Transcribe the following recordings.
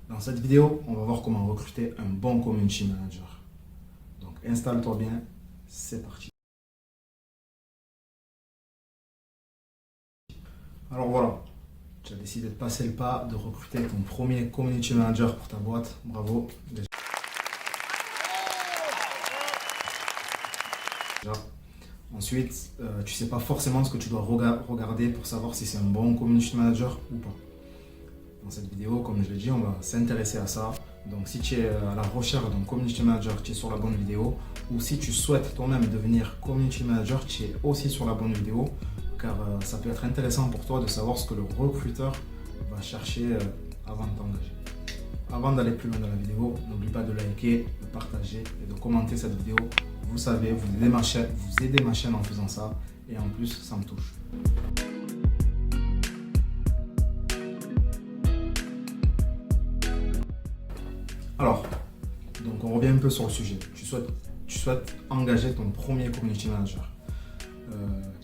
Dans cette vidéo, on va voir comment recruter un bon community manager. Donc installe-toi bien, c'est parti. Alors voilà, tu as décidé de passer le pas, de recruter ton premier community manager pour ta boîte. Bravo. Déjà. Ensuite, tu ne sais pas forcément ce que tu dois regarder pour savoir si c'est un bon community manager ou pas. Dans cette vidéo, comme je l'ai dit, on va s'intéresser à ça. Donc si tu es à la recherche d'un community manager, tu es sur la bonne vidéo. Ou si tu souhaites toi-même devenir community manager, tu es aussi sur la bonne vidéo. Car ça peut être intéressant pour toi de savoir ce que le recruteur va chercher avant de t'engager. Avant d'aller plus loin dans la vidéo, n'oublie pas de liker, de partager et de commenter cette vidéo. Vous savez, vous aidez ma chaîne en faisant ça. Et en plus, ça me touche. Alors, donc on revient un peu sur le sujet. Tu souhaites engager ton premier community manager.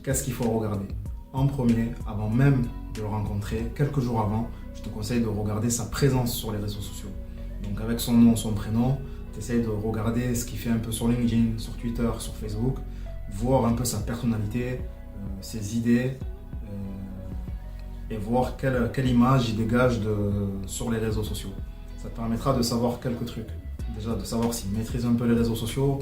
Qu'est-ce qu'il faut regarder? En premier, avant même de le rencontrer, quelques jours avant, je te conseille de regarder sa présence sur les réseaux sociaux. Donc avec son nom, son prénom, tu essayes de regarder ce qu'il fait un peu sur LinkedIn, sur Twitter, sur Facebook, voir un peu sa personnalité, ses idées, et voir quelle image il dégage sur les réseaux sociaux. Ça te permettra de savoir quelques trucs. Déjà de savoir s'il maîtrise un peu les réseaux sociaux,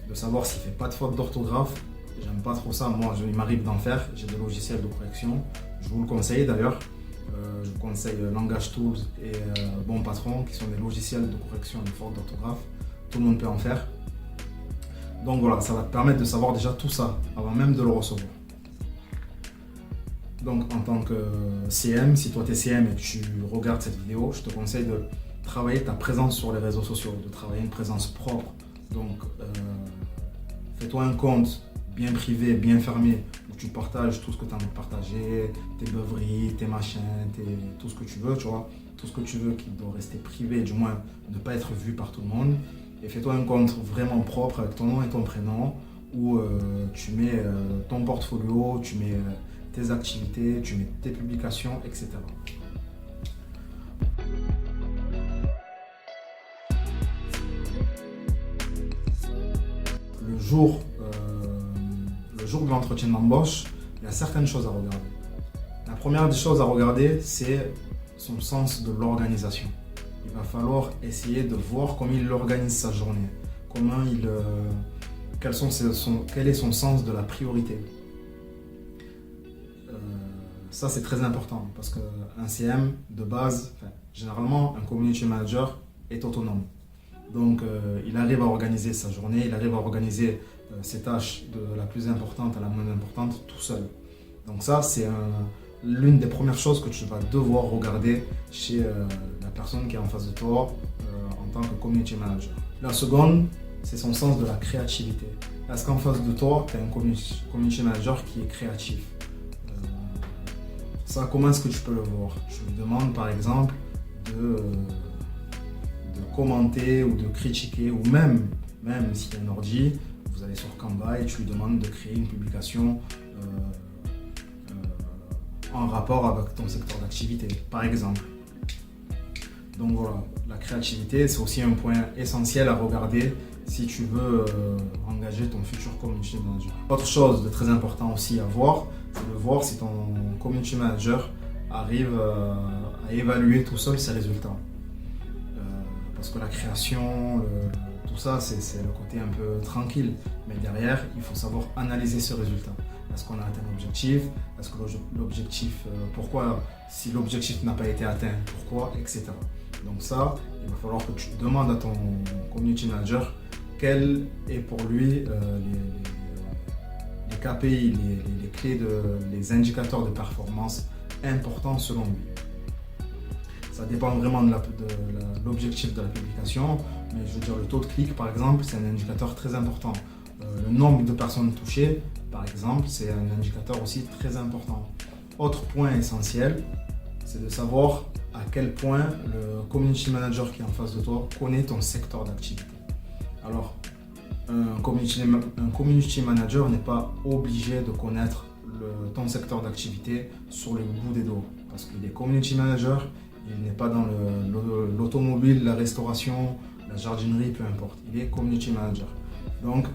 de savoir s'il ne fait pas de faute d'orthographe. J'aime pas trop ça, moi il m'arrive d'en faire, j'ai des logiciels de correction. Je vous le conseille d'ailleurs. Je vous conseille Langage Tools et Bon Patron qui sont des logiciels de correction de faute d'orthographe. Tout le monde peut en faire. Donc voilà, ça va te permettre de savoir déjà tout ça avant même de le recevoir. Donc en tant que CM, si toi tu es CM et que tu regardes cette vidéo, je te conseille de travailler ta présence sur les réseaux sociaux, de travailler une présence propre. Donc fais-toi un compte bien privé, bien fermé, où tu partages tout ce que tu as envie de partager, tes beuveries, tes machins, tout ce que tu veux, tu vois, tout ce que tu veux qui doit rester privé, du moins ne pas être vu par tout le monde. Et fais-toi un compte vraiment propre avec ton nom et ton prénom, où tu mets ton portfolio, tu mets tes activités, tu mets tes publications, etc. Le jour de l'entretien d'embauche, il y a certaines choses à regarder. La première des choses à regarder, c'est son sens de l'organisation. Il va falloir essayer de voir comment il organise sa journée, quel est son sens de la priorité. Ça, c'est très important parce qu'un CM, de base, généralement, un community manager est autonome. Donc, il arrive à organiser sa journée, il arrive à organiser ses tâches de la plus importante à la moins importante tout seul. Donc ça, c'est l'une des premières choses que tu vas devoir regarder chez la personne qui est en face de toi en tant que community manager. La seconde, c'est son sens de la créativité. Est-ce qu'en face de toi, tu as un community manager qui est créatif? Ça, comment est-ce que tu peux le voir? Tu lui demandes par exemple de commenter ou de critiquer, ou même s'il y a un ordi, vous allez sur Canva et tu lui demandes de créer une publication en rapport avec ton secteur d'activité, par exemple. Donc voilà, la créativité, c'est aussi un point essentiel à regarder si tu veux engager ton futur community manager. Autre chose de très important aussi à voir, c'est de voir si ton community manager arrive à évaluer tout seul ses résultats. Parce que la création, tout ça, c'est le côté un peu tranquille. Mais derrière, il faut savoir analyser ce résultat. Est-ce qu'on a atteint l'objectif? Est-ce que l'objectif, pourquoi? Si l'objectif n'a pas été atteint, pourquoi? Etc. Donc ça, il va falloir que tu demandes à ton community manager quels est pour lui les KPI, les clés, les indicateurs de performance importants selon lui. Ça dépend vraiment de l'objectif de la publication, mais je veux dire le taux de clic par exemple, c'est un indicateur très important. Le nombre de personnes touchées, par exemple, c'est un indicateur aussi très important. Autre point essentiel, c'est de savoir à quel point le community manager qui est en face de toi connaît ton secteur d'activité. Alors, un community manager n'est pas obligé de connaître ton secteur d'activité sur le bout des doigts. Parce qu'il est community manager Il n'est pas dans l'automobile, la restauration, la jardinerie, peu importe. Il est community manager. Donc,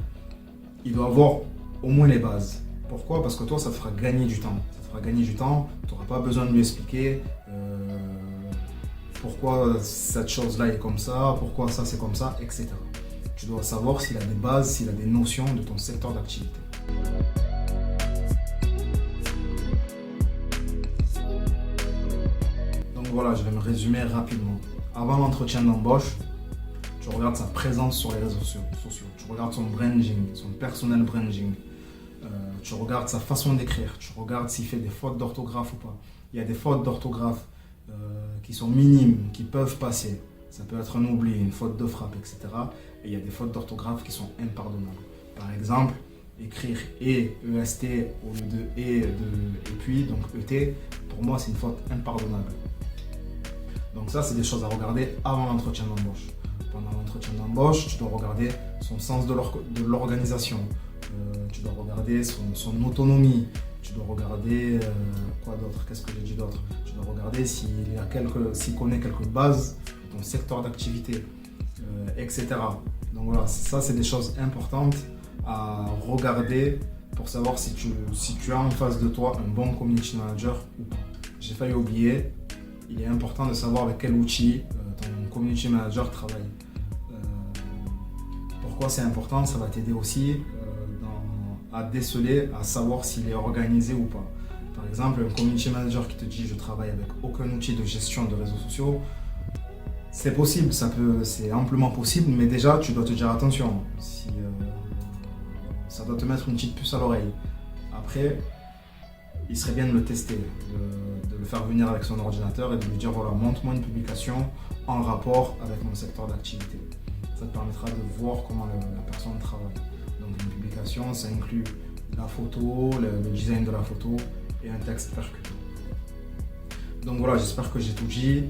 il doit avoir au moins les bases. Pourquoi? Parce que toi, ça te fera gagner du temps. Ça te fera gagner du temps, tu n'auras pas besoin de lui expliquer pourquoi cette chose-là est comme ça, pourquoi ça c'est comme ça, etc. Tu dois savoir s'il a des bases, s'il a des notions de ton secteur d'activité. Donc voilà, je vais me résumer rapidement. Avant l'entretien d'embauche, tu regardes sa présence sur les réseaux sociaux, tu regardes son branding, son personnel branding, tu regardes sa façon d'écrire, tu regardes s'il fait des fautes d'orthographe ou pas. Il y a des fautes d'orthographe qui sont minimes, qui peuvent passer. Ça peut être un oubli, une faute de frappe, etc. Et il y a des fautes d'orthographe qui sont impardonnables. Par exemple, écrire EST au lieu de et puis, donc ET, pour moi c'est une faute impardonnable. Donc ça, c'est des choses à regarder avant l'entretien d'embauche. Pendant l'entretien d'embauche, tu dois regarder son sens de l'organisation, tu dois regarder son autonomie, tu dois regarder quoi d'autre, qu'est-ce que j'ai dit d'autre, tu dois regarder s'il connaît quelques bases de ton secteur d'activité, etc. Donc voilà, ça c'est des choses importantes à regarder pour savoir si tu as en face de toi un bon community manager ou pas. J'ai failli oublier, il est important de savoir avec quel outil ton community manager travaille. Pourquoi c'est important? Ça va t'aider aussi à déceler, à savoir s'il est organisé ou pas. Par exemple, un community manager qui te dit je travaille avec aucun outil de gestion de réseaux sociaux, c'est possible, c'est amplement possible, mais déjà tu dois te dire attention, ça doit te mettre une petite puce à l'oreille. Après, il serait bien de le tester, de le faire venir avec son ordinateur et de lui dire voilà, montre-moi une publication en rapport avec mon secteur d'activité. Ça te permettra de voir comment la personne travaille. Donc une publication, ça inclut la photo, le design de la photo et un texte percutant. Donc voilà, j'espère que j'ai tout dit.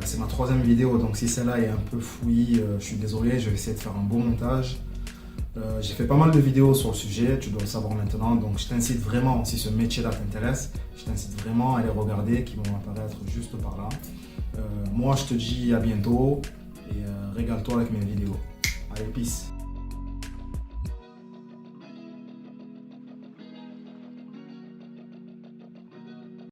C'est ma 3e vidéo, donc si celle-là est un peu fouillie, je suis désolé, je vais essayer de faire un bon montage. J'ai fait pas mal de vidéos sur le sujet, tu dois le savoir maintenant, donc je t'incite vraiment, si ce métier-là t'intéresse, je t'incite vraiment à les regarder, qui vont apparaître juste par là. Moi, je te dis à bientôt et régale-toi avec mes vidéos. Allez, peace!